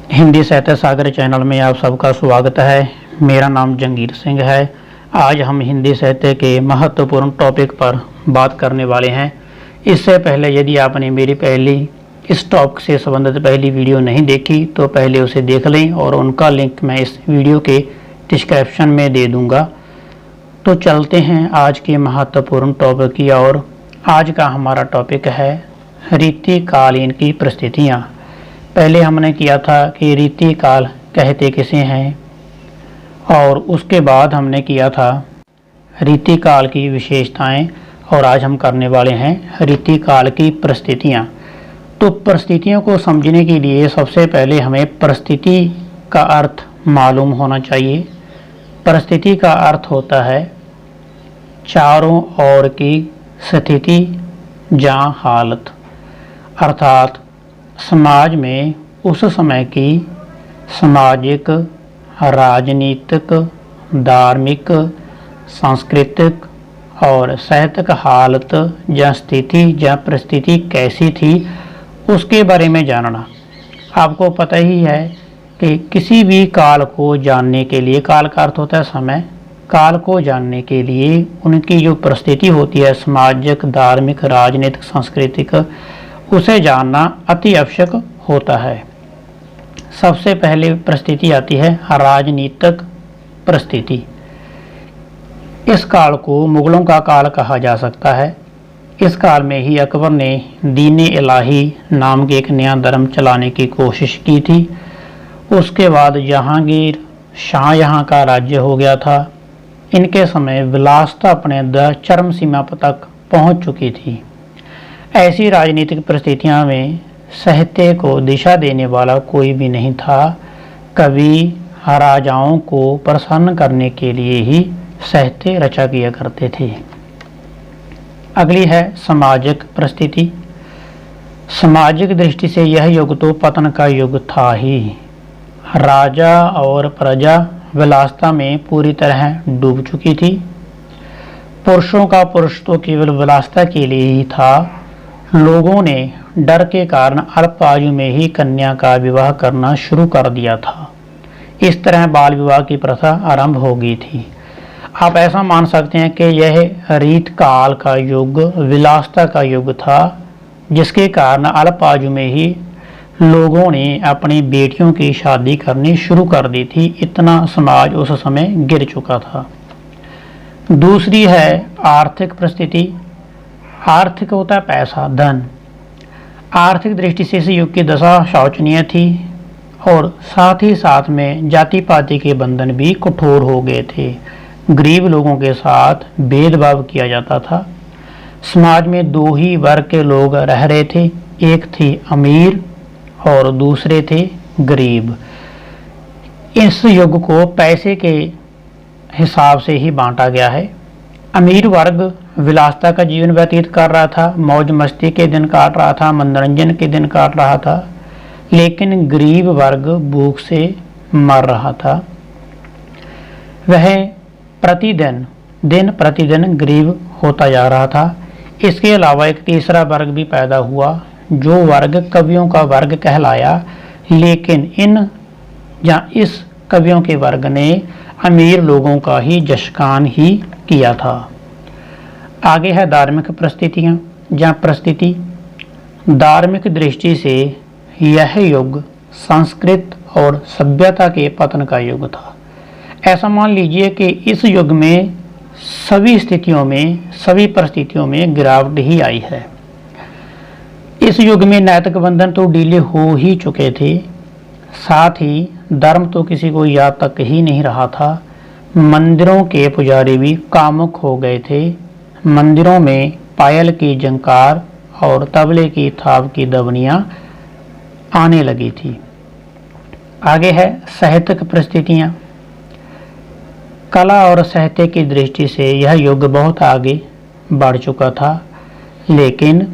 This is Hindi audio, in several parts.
हिंदी साहित्य सागर चैनल में आप सबका स्वागत है। मेरा नाम जंगीर सिंह है। आज हम हिंदी साहित्य के महत्वपूर्ण टॉपिक पर बात करने वाले हैं। इससे पहले यदि आपने मेरी इस टॉपिक से संबंधित पहली वीडियो नहीं देखी तो पहले उसे देख लें और उनका लिंक मैं इस वीडियो के डिस्क्रिप्शन में दे दूंगा। तो चलते हैं आज के महत्वपूर्ण टॉपिक की ओर। आज का हमारा टॉपिक है रीतिकालीन की परिस्थितियाँ। पहले हमने किया था कि रीतिकाल कहते किसे हैं, और उसके बाद हमने किया था रीतिकाल की विशेषताएं, और आज हम करने वाले हैं रीतिकाल की परिस्थितियां। तो परिस्थितियों को समझने के लिए सबसे पहले हमें परिस्थिति का अर्थ मालूम होना चाहिए। परिस्थिति का अर्थ होता है चारों ओर की स्थिति या हालत, अर्थात समाज में उस समय की सामाजिक, राजनीतिक, धार्मिक, सांस्कृतिक और साहित्यिक हालत या स्थिति या परिस्थिति कैसी थी उसके बारे में जानना। आपको पता ही है कि किसी भी काल को जानने के लिए, काल का अर्थ होता है समय, काल को जानने के लिए उनकी जो परिस्थिति होती है सामाजिक, धार्मिक, राजनीतिक, सांस्कृतिक, उसे जानना अति आवश्यक होता है। सबसे पहले परिस्थिति आती है राजनीतिक परिस्थिति। इस काल को मुगलों का काल कहा जा सकता है। इस काल में ही अकबर ने दीन इलाही नाम के एक नया धर्म चलाने की कोशिश की थी। उसके बाद जहांगीर शाह यहाँ का राज्य हो गया था। इनके समय विलासता अपने चरम सीमा तक पहुँच चुकी थी। ऐसी राजनीतिक परिस्थितियों में साहित्य को दिशा देने वाला कोई भी नहीं था। कवि राजाओं को प्रसन्न करने के लिए ही साहित्य रचा किया करते थे। अगली है सामाजिक परिस्थिति। सामाजिक दृष्टि से यह युग तो पतन का युग था ही। राजा और प्रजा विलासता में पूरी तरह डूब चुकी थी। पुरुषों का पुरुष तो केवल विलासता के लिए ही था। लोगों ने डर के कारण अल्प आयु में ही कन्या का विवाह करना शुरू कर दिया था। इस तरह बाल विवाह की प्रथा आरंभ हो गई थी। आप ऐसा मान सकते हैं कि यह रीतकाल का युग विलासता का युग था, जिसके कारण अल्प आयु में ही लोगों ने अपनी बेटियों की शादी करनी शुरू कर दी थी। इतना समाज उस समय गिर चुका था। दूसरी है आर्थिक परिस्थिति। आर्थिक होता है पैसा, धन। आर्थिक दृष्टि से इस युग की दशा शोचनीय थी, और साथ ही साथ में जाति पाति के बंधन भी कठोर हो गए थे। गरीब लोगों के साथ भेदभाव किया जाता था। समाज में दो ही वर्ग के लोग रह रहे थे, एक थे अमीर और दूसरे थे गरीब। इस युग को पैसे के हिसाब से ही बांटा गया है। अमीर वर्ग विलासता का जीवन व्यतीत कर रहा था, मौज मस्ती के दिन काट रहा था, मनोरंजन के दिन काट रहा था, लेकिन गरीब वर्ग भूख से मर रहा था। वह दिन प्रतिदिन गरीब होता जा रहा था। इसके अलावा एक तीसरा वर्ग भी पैदा हुआ, जो वर्ग कवियों का वर्ग कहलाया, लेकिन इस कवियों के वर्ग ने अमीर लोगों का ही जशकान ही किया था। आगे है धार्मिक परिस्थितियां या परिस्थिति। धार्मिक दृष्टि से यह युग संस्कृत और सभ्यता के पतन का युग था। ऐसा मान लीजिए कि इस युग में सभी स्थितियों में, सभी परिस्थितियों में गिरावट ही आई है। इस युग में नैतिक बंधन तो ढीले हो ही चुके थे, साथ ही धर्म तो किसी को याद तक ही नहीं रहा था। मंदिरों के पुजारी भी कामुक हो गए थे। मंदिरों में पायल की झंकार और तबले की थाप की ध्वनियां आने लगी थी। आगे है साहित्यिक परिस्थितियां। कला और साहित्य की दृष्टि से यह युग बहुत आगे बढ़ चुका था, लेकिन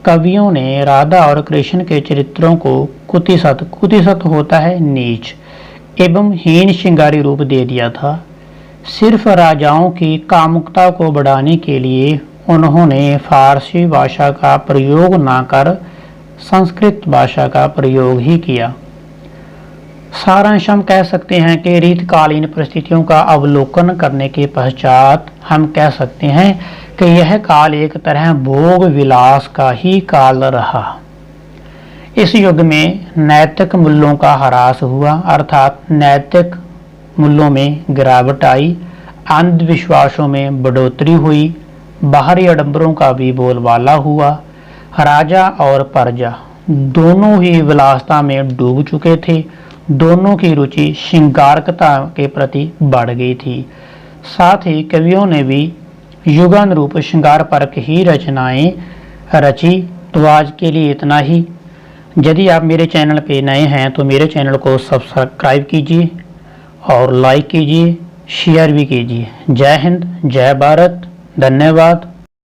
कवियों ने राधा और कृष्ण के चरित्रों को कुतिसत होता है नीच एवं हीन श्रृंगारी रूप दे दिया था। सिर्फ राजाओं की कामुकता को बढ़ाने के लिए उन्होंने फारसी भाषा का प्रयोग न कर संस्कृत भाषा का प्रयोग ही किया। सारांश हम कह सकते हैं कि रीतकालीन परिस्थितियों का अवलोकन करने के पश्चात हम कह सकते हैं कि यह काल एक तरह भोग विलास का ही काल रहा। इस युग में नैतिक मूल्यों का ह्रास हुआ, अर्थात नैतिक मूल्यों में गिरावट आई, अंधविश्वासों में बढ़ोतरी हुई, बाहरी आडंबरों का भी बोलबाला हुआ। राजा और प्रजा दोनों ही विलासता में डूब चुके थे, दोनों की रुचि श्रृंगारकता के प्रति बढ़ गई थी। साथ ही कवियों ने भी युगानुरूप श्रृंगार परक ही रचनाएं रची। तो आज के लिए इतना ही। यदि आप मेरे चैनल पे नए हैं तो मेरे चैनल को सब्सक्राइब कीजिए और लाइक कीजिए, शेयर भी कीजिए। जय हिंद, जय भारत, धन्यवाद।